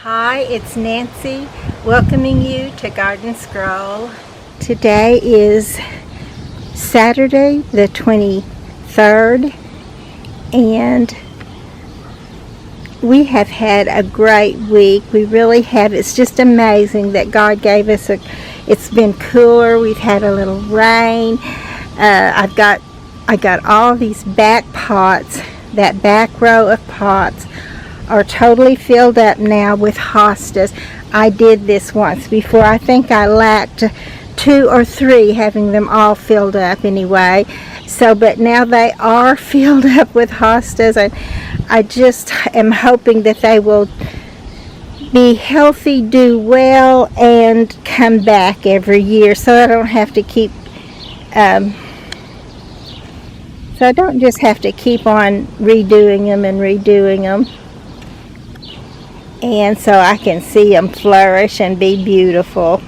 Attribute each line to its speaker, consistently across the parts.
Speaker 1: Hi, it's Nancy welcoming you to Garden Scroll. Today is Saturday the 23rd, and we have had a great week. We really have. It's just amazing that God gave us it's been cooler. We've had a little rain. I got all these back pots, that back row of pots are totally filled up now with hostas. I did this once before. I think I lacked 2 or 3 having them all filled up anyway. But now they are filled up with hostas, and I just am hoping that they will be healthy, do well, and come back every year, so I don't have to keep so I don't just have to keep on redoing them, and so I can see them flourish and be beautiful.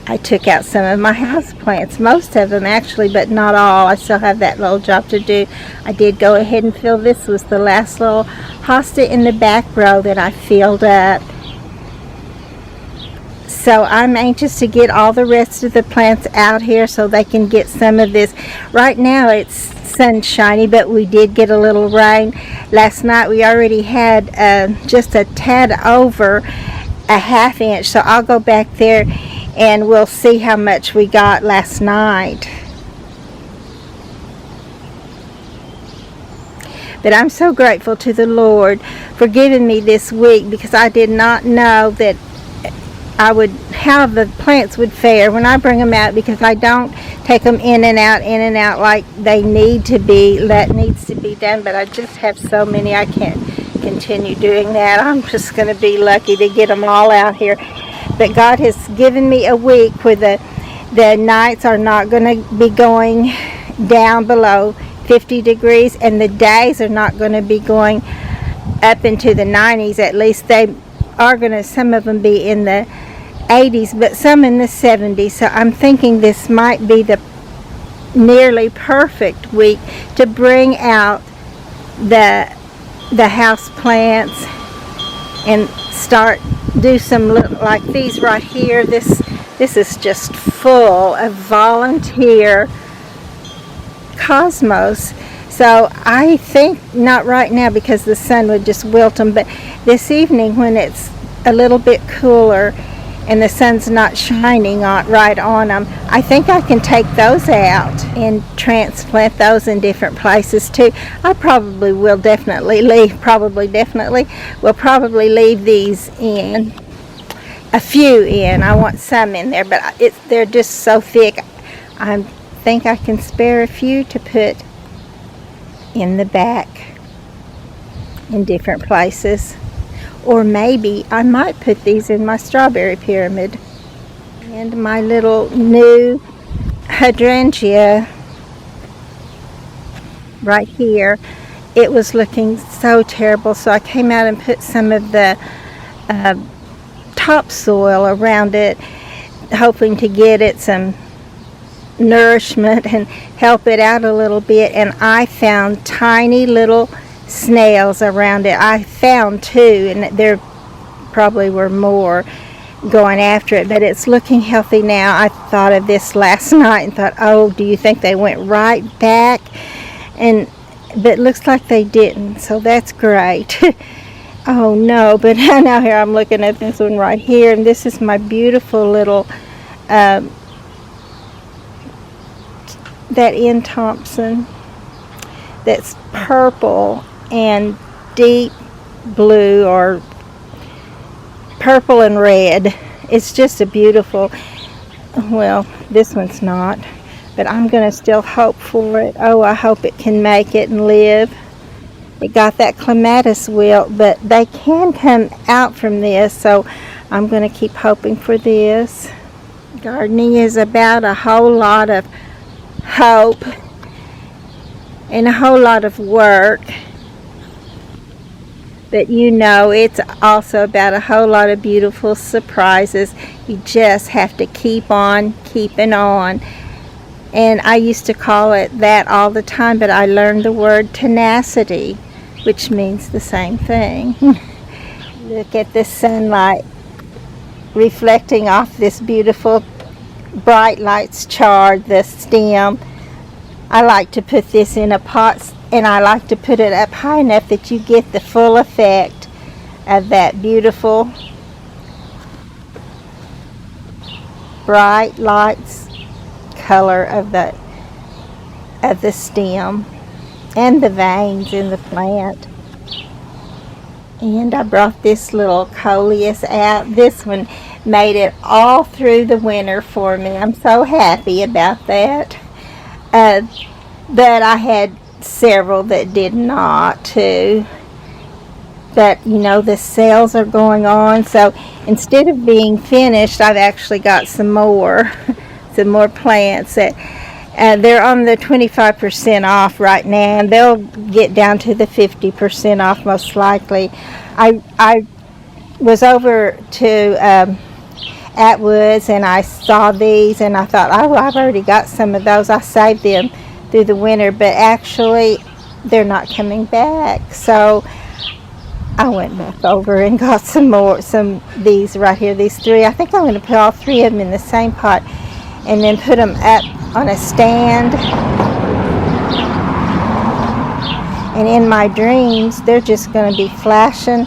Speaker 1: I took out some of my house plants, most of them actually, but not all. I still have that little job to do. I did go ahead and fill. This was the last little hosta in the back row that I filled up. So I'm anxious to get all the rest of the plants out here so they can get some of this. Right now it's sunshiny, but we did get a little rain. Last night we already had just a tad over a ½ inch, so I'll go back there and we'll see how much we got last night. But I'm so grateful to the Lord for giving me this week, because I did not know that how the plants would fare when I bring them out, because I don't take them in and out like they need to be. That needs to be done, but I just have so many I can't continue doing that. I'm just going to be lucky to get them all out here. But God has given me a week where the nights are not going to be going down below 50 degrees, and the days are not going to be going up into the 90s. At least they are going to, some of them be in the 80s, but some in the 70s. So I'm thinking this might be the nearly perfect week to bring out the house plants and do some like these right here. This is just full of volunteer cosmos. So I think not right now, because the sun would just wilt them, but this evening when it's a little bit cooler and the sun's not shining right on them, I think I can take those out and transplant those in different places too. I probably will definitely leave these in, a few in. I want some in there, but they're just so thick. I think I can spare a few to put in the back in different places. Or maybe I might put these in my strawberry pyramid. And my little new hydrangea right here, it was looking so terrible, so I came out and put some of the topsoil around it, hoping to get it some nourishment and help it out a little bit. And I found tiny little snails around it. I found 2, and there probably were more going after it, but it's looking healthy now. I thought of this last night and thought, oh, do you think they went right back? But it looks like they didn't, so that's great. Oh no, but now here I'm looking at this one right here, and this is my beautiful little that N. Thompson that's purple and deep blue, or purple and red. It's just a beautiful, well, this one's not, but I'm going to still hope for it. Oh, I hope it can make it and live. It got that clematis wilt, but they can come out from this, so I'm going to keep hoping for this. Gardening is about a whole lot of hope and a whole lot of work, but it's also about a whole lot of beautiful surprises. You just have to keep on keeping on. And I used to call it that all the time, but I learned the word tenacity. which means the same thing. Look at the sunlight reflecting off this beautiful bright lights charred the stem. I like to put this in a pot, and I like to put it up high enough that you get the full effect of that beautiful bright lights color of the stem and the veins in the plant. And I brought this little coleus out. This one made it all through the winter for me. I'm so happy about that. But I had several that did not too. But you know, the sales are going on, so instead of being finished, I've actually got some more plants that they're on the 25% off right now, and they'll get down to the 50% off most likely. I was over to Atwood's, and I saw these, and I thought, oh, I've already got some of those. I saved them through the winter, but actually they're not coming back. So I went back over and got these right here, these three. I think I'm going to put all three of them in the same pot and then put them up on a stand. And in my dreams, they're just going to be flashing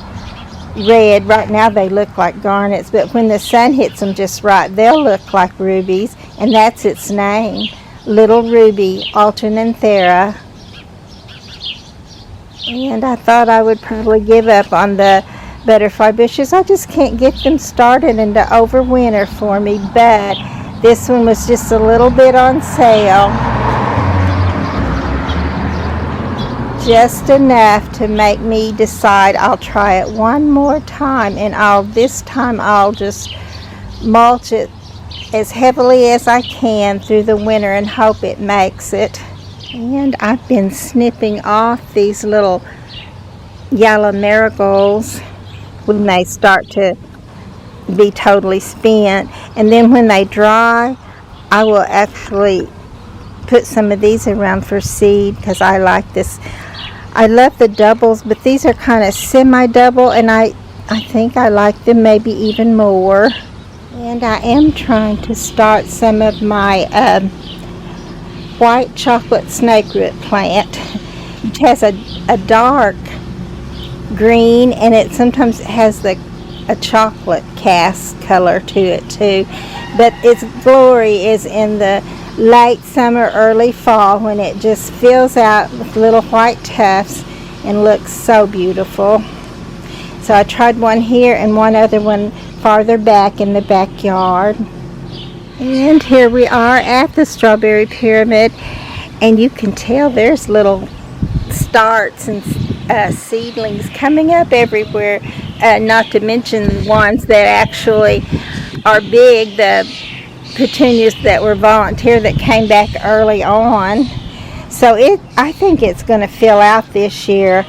Speaker 1: red. Right now they look like garnets, but when the sun hits them just right, they'll look like rubies, and that's its name, Little Ruby alternanthera. And I thought I would probably give up on the butterfly bushes. I just can't get them started into overwinter for me, but this one was just a little bit on sale. Just enough to make me decide I'll try it one more time, and this time I'll just mulch it as heavily as I can through the winter and hope it makes it. And I've been snipping off these little yellow marigolds when they start to be totally spent, and then when they dry, I will actually put some of these around for seed, because I like this. I love the doubles, but these are kind of semi-double, and I think I like them maybe even more. And I am trying to start some of my white chocolate snakeroot plant. It has a dark green, and it sometimes has a chocolate cast color to it too. But its glory is in the late summer, early fall, when it just fills out with little white tufts and looks so beautiful. So I tried one here and one other one farther back in the backyard. And here we are at the strawberry pyramid, and you can tell there's little starts and seedlings coming up everywhere, not to mention the ones that actually are big, the petunias that were volunteer that came back early on. So I think it's going to fill out this year.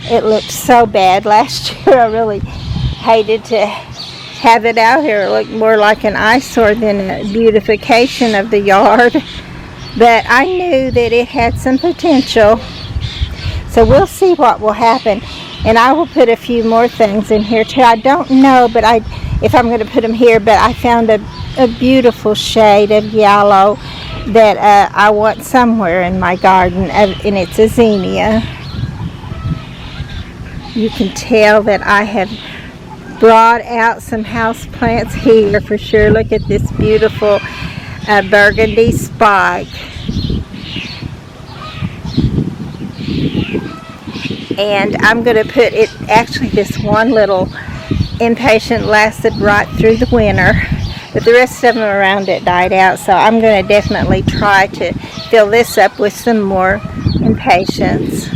Speaker 1: It looked so bad last year. I really hated to have it out here. It looked more like an eyesore than a beautification of the yard. But I knew that it had some potential. So we'll see what will happen. And I will put a few more things in here too. I don't know if I'm going to put them here, but I found a beautiful shade of yellow that I want somewhere in my garden, and it's a zinnia. You can tell that I have brought out some house plants here for sure. Look at this beautiful burgundy spike. And I'm going to put it, actually this one little impatient lasted right through the winter, but the rest of them around it died out, so I'm going to definitely try to fill this up with some more impatiens.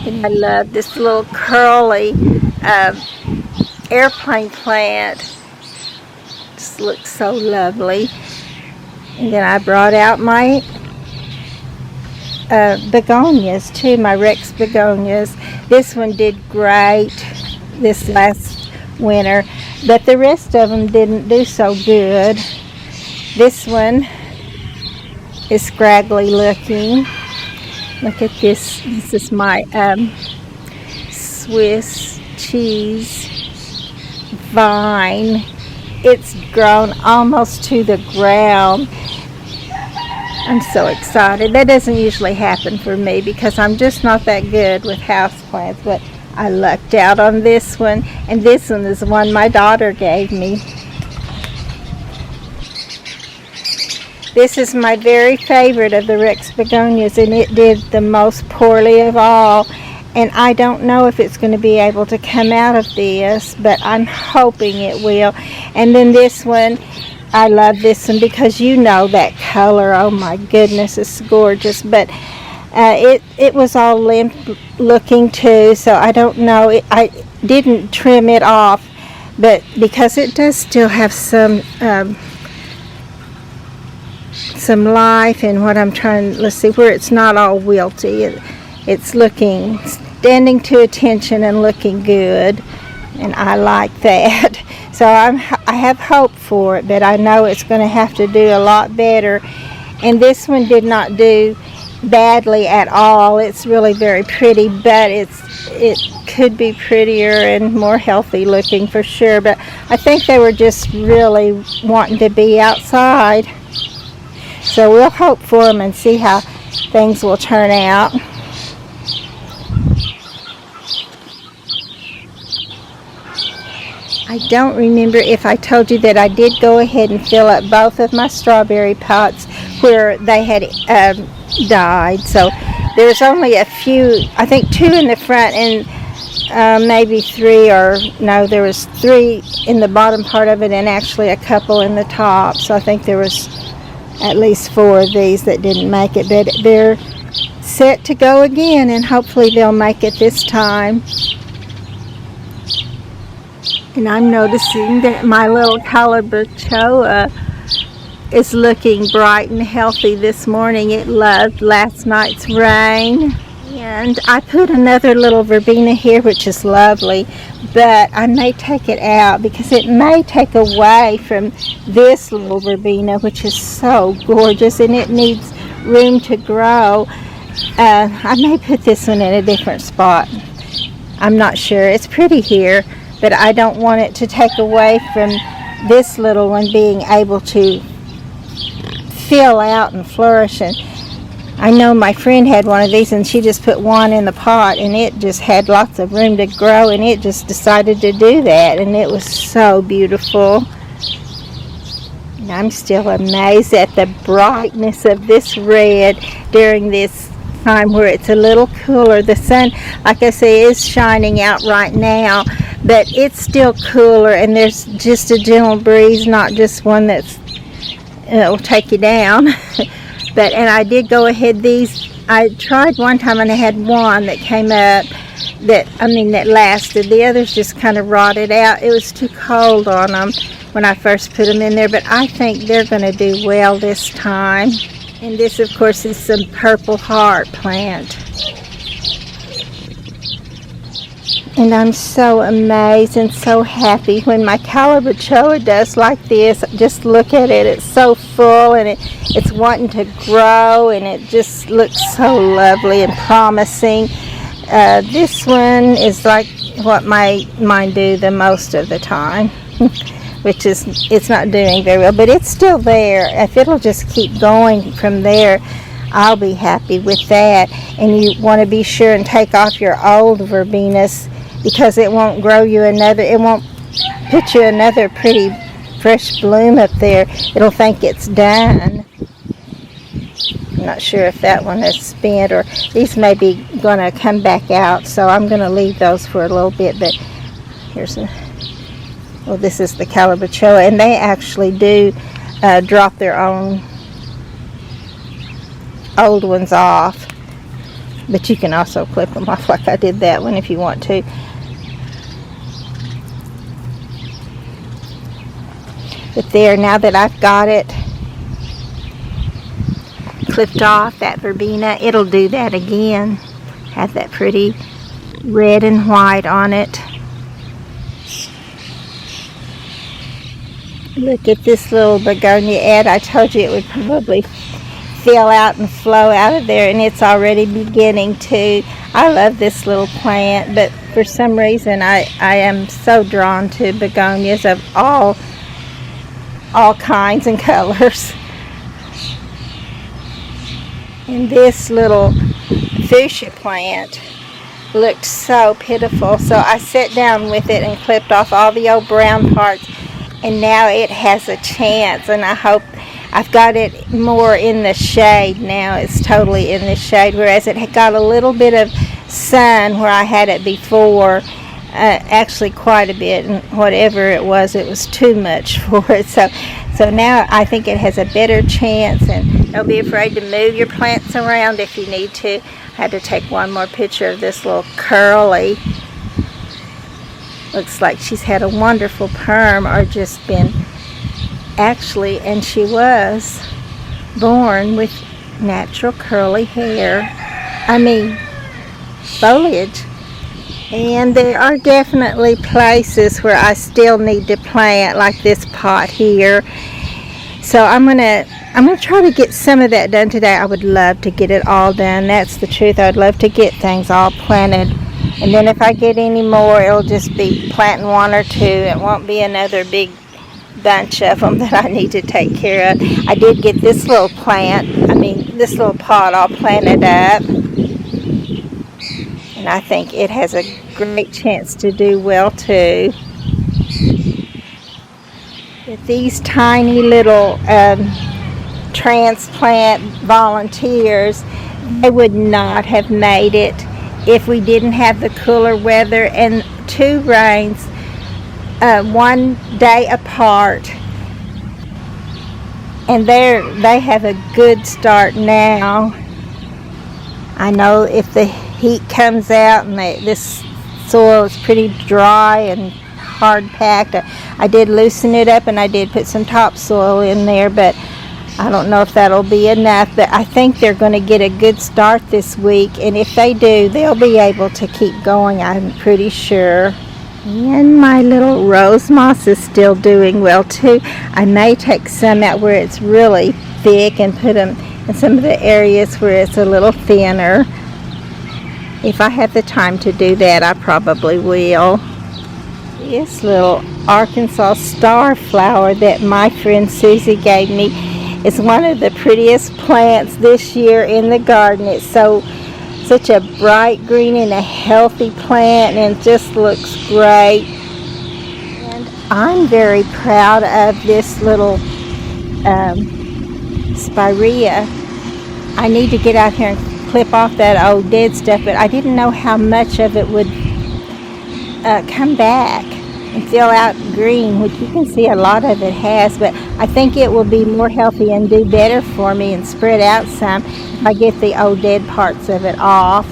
Speaker 1: And I love this little curly airplane plant. Just looks so lovely. And then I brought out my begonias too, my Rex begonias. This one did great this last winter, but the rest of them didn't do so good. This one is scraggly looking. Look at this. This is my Swiss cheese vine. It's grown almost to the ground. I'm so excited. That doesn't usually happen for me because I'm just not that good with houseplants, but I lucked out on this one, and this one is the one my daughter gave me. This is my very favorite of the Rex begonias, and it did the most poorly of all. And I don't know if it's going to be able to come out of this, but I'm hoping it will. And then this one, I love this one because you know that color. Oh my goodness, it's gorgeous. But it was all limp looking too, so I don't know. I didn't trim it off, but because it does still have some life in what I'm trying. Let's see, where it's not all wilty. It's looking, standing to attention and looking good, and I like that. So I have hope for it, but I know it's going to have to do a lot better. And this one did not do badly at all. It's really very pretty, but it could be prettier and more healthy looking for sure. But I think they were just really wanting to be outside. So we'll hope for them and see how things will turn out. I don't remember if I told you that I did go ahead and fill up both of my strawberry pots where they had died. So there's only a few, I think 2 in the front and maybe 3, or no, there was 3 in the bottom part of it and actually a couple in the top. So I think there was at least 4 of these that didn't make it, but they're set to go again, and hopefully they'll make it this time. And I'm noticing that my little calabachoa is looking bright and healthy this morning. It loved last night's rain. And I put another little verbena here, which is lovely, but I may take it out because it may take away from this little verbena, which is so gorgeous and it needs room to grow. I may put this one in a different spot. I'm not sure. It's pretty here, but I don't want it to take away from this little one being able to fill out and flourish. And I know my friend had one of these, and she just put one in the pot, and it just had lots of room to grow, and it just decided to do that, and it was so beautiful. And I'm still amazed at the brightness of this red during this time where it's a little cooler. The sun, like I say, is shining out right now, but it's still cooler, and there's just a gentle breeze, not just one that's will take you down. And I did go ahead, I tried one time and I had one that came up that lasted. The others just kind of rotted out. It was too cold on them when I first put them in there, but I think they're going to do well this time. And this, of course, is some purple heart plant. And I'm so amazed and so happy when my calabachoa does like this. Just look at it. It's so full, and it's wanting to grow, and it just looks so lovely and promising. This one is like what mine do the most of the time, which is it's not doing very well, but it's still there. If it'll just keep going from there, I'll be happy with that. And you want to be sure and take off your old verbenas, because it won't grow you it won't put you another pretty fresh bloom up there. It'll think it's done. I'm not sure if that one is spent, or these may be going to come back out, so I'm going to leave those for a little bit. But this is the calabachoa, and they actually do drop their own old ones off, but you can also clip them off like I did that one if you want to. But there, now that I've got it clipped off, that verbena, it'll do that again. Have that pretty red and white on it. Look at this little begonia ad. I told you it would probably fill out and flow out of there, and it's already beginning to. I love this little plant, but for some reason I am so drawn to begonias of all kinds and colors. And this little fuchsia plant looked so pitiful, so I sat down with it and clipped off all the old brown parts, and now it has a chance, and I hope I've got it more in the shade now. It's totally in the shade, whereas it had got a little bit of sun where I had it before, actually quite a bit, and whatever it was too much for it. So now I think it has a better chance, and don't be afraid to move your plants around if you need to. I had to take one more picture of this little curly. Looks like she's had a wonderful perm, or just been actually, and she was born with natural curly hair. Foliage. And there are definitely places where I still need to plant, like this pot here. So I'm gonna try to get some of that done today. I would love to get it all done. That's the truth. I'd love to get things all planted. And then if I get any more, it'll just be planting one or two. It won't be another big bunch of them that I need to take care of. I did get this little this little pot all planted up. And I think it has a great chance to do well too. But these tiny little transplant volunteers, they would not have made it if we didn't have the cooler weather and 2 rains one day apart. And they have a good start now. I know if the heat comes out and this soil is pretty dry and hard packed, I did loosen it up and I did put some topsoil in there, but I don't know if that'll be enough. But I think they're going to get a good start this week, and if they do, they'll be able to keep going, I'm pretty sure. And my little rose moss is still doing well too. I may take some out where it's really thick and put them in some of the areas where it's a little thinner. If I have the time to do that, I probably will. This little Arkansas star flower that my friend Susie gave me is one of the prettiest plants this year in the garden. It's such a bright green and a healthy plant, and it just looks great. And I'm very proud of this little spirea. I need to get out here and clip off that old dead stuff, but I didn't know how much of it would come back and fill out green, which you can see a lot of it has, but I think it will be more healthy and do better for me and spread out some if I get the old dead parts of it off.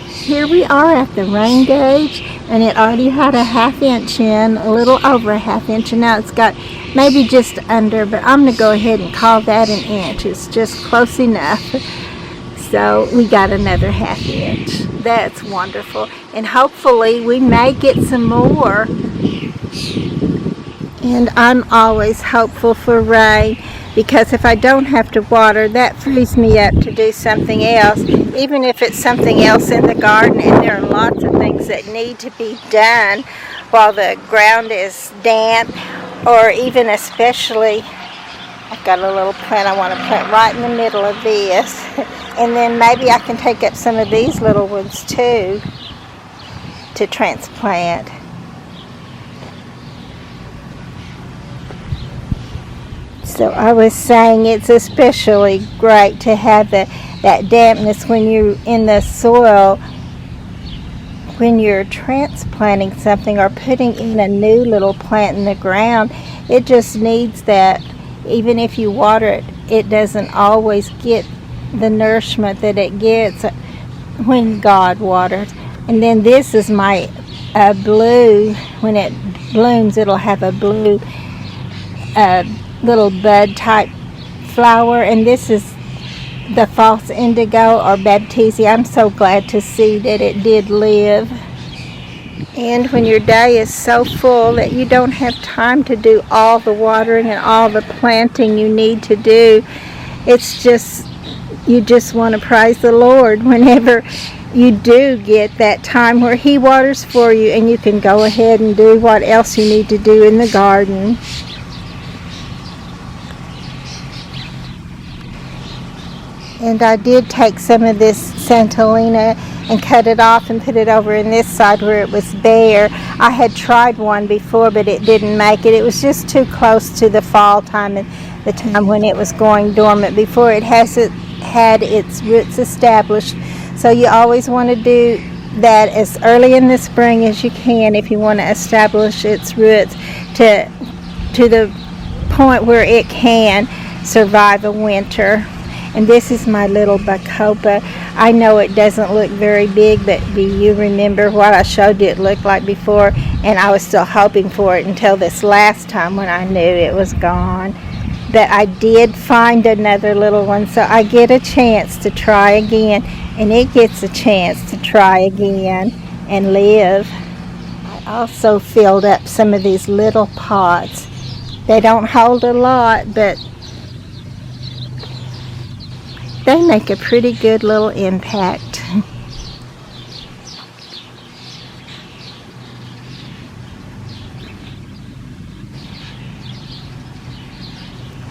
Speaker 1: Here we are at the rain gauge, and it already had a 1/2 inch in, a little over a 1/2 inch, and now it's got maybe just under, but I'm going to go ahead and call that an inch. It's just close enough. So we got another 1/2 inch. That's wonderful. And hopefully we may get some more. And I'm always hopeful for rain, because if I don't have to water, that frees me up to do something else, even if it's something else in the garden. And there are lots of things that need to be done while the ground is damp, or even especially, I've got a little plant I want to plant right in the middle of this. And then maybe I can take up some of these little ones too to transplant. So I was saying it's especially great to have that dampness when you're in the soil, when you're transplanting something or putting in a new little plant in the ground. It just needs that. Even if you water it, it doesn't always get the nourishment that it gets when God waters. And then this is my blue. When it blooms, it'll have a blue little bud type flower, and this is the false indigo or baptisia. I'm so glad to see that it did live. And when your day is so full that you don't have time to do all the watering and all the planting you need to do, it's just, you just want to praise the Lord whenever you do get that time where He waters for you and you can go ahead and do what else you need to do in the garden. And I did take some of this Santolina and cut it off and put it over in this side where it was bare. I had tried one before, but it didn't make it. It was just too close to the fall time and the time when it was going dormant before it had its roots established. So you always want to do that as early in the spring as you can if you want to establish its roots to the point where it can survive a winter. And this is my little bacopa. I know it doesn't look very big, but do you remember what I showed you it looked like before? And I was still hoping for it until this last time when I knew it was gone. But I did find another little one, so I get a chance to try again, and it gets a chance to try again and live. I also filled up some of these little pots. They don't hold a lot, but they make a pretty good little impact.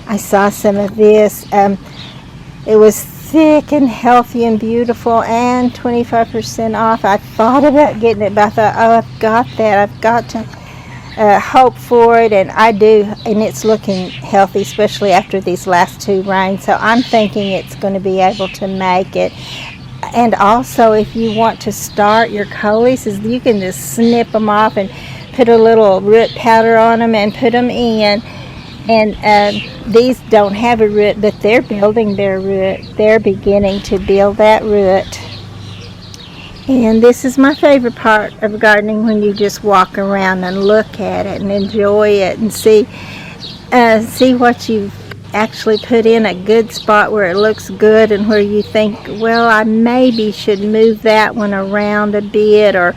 Speaker 1: I saw some of this. It was thick and healthy and beautiful and 25% off. I thought about getting it, but I thought, oh, I've got that. I've got to hope for it, and I do, and it's looking healthy, especially after these last two rains. So I'm thinking it's going to be able to make it. And also, if you want to start your coleus, you can just snip them off and put a little root powder on them and put them in. And these don't have a root, but they're building their root. They're beginning to build that root. And this is my favorite part of gardening, when you just walk around and look at it and enjoy it and see what you've actually put in a good spot where it looks good, and where you think, well, I maybe should move that one around a bit or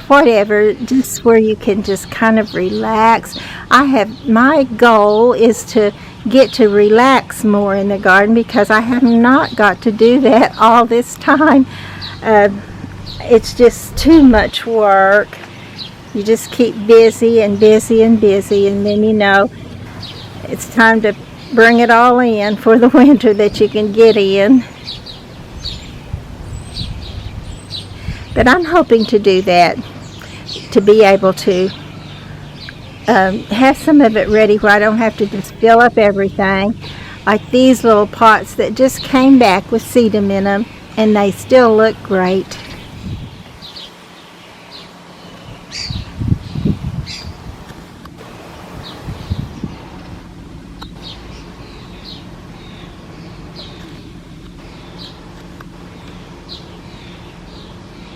Speaker 1: whatever, just where you can just kind of relax. My goal is to get to relax more in the garden, because I have not got to do that all this time. It's just too much work. You just keep busy and busy and busy, and then it's time to bring it all in for the winter that you can get in. But I'm hoping to do that, to be able to have some of it ready where I don't have to just fill up everything, like these little pots that just came back with sedum in them, and they still look great.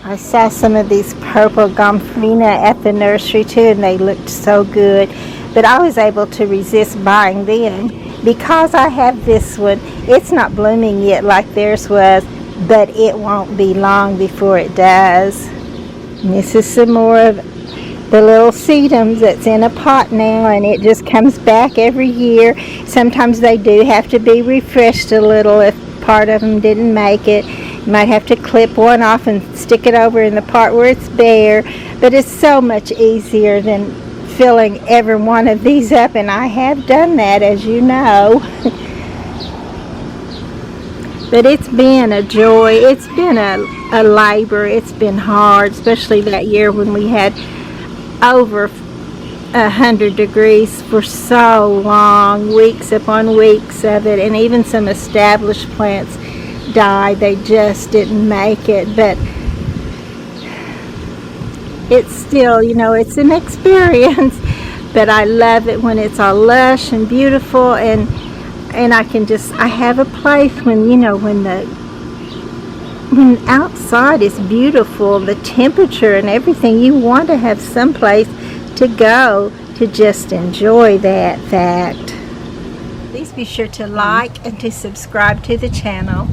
Speaker 1: I saw some of these purple gomphrena at the nursery too, and they looked so good. But I was able to resist buying them because I have this one. It's not blooming yet like theirs was, but it won't be long before it does. And this is some more of the little sedums that's in a pot now, and it just comes back every year. Sometimes they do have to be refreshed a little if part of them didn't make it. You might have to clip one off and stick it over in the part where it's bare, but it's so much easier than filling every one of these up, and I have done that, as you know. But it's been a joy. It's been a labor. It's been hard, especially that year when we had over 100 degrees for so long, weeks upon weeks of it, and even some established plants died. They just didn't make it. But it's still, it's an experience. But I love it when it's all lush and beautiful, and I have a place when outside is beautiful, the temperature and everything, you want to have some place to go to just enjoy that fact. Please be sure to like and to subscribe to the channel.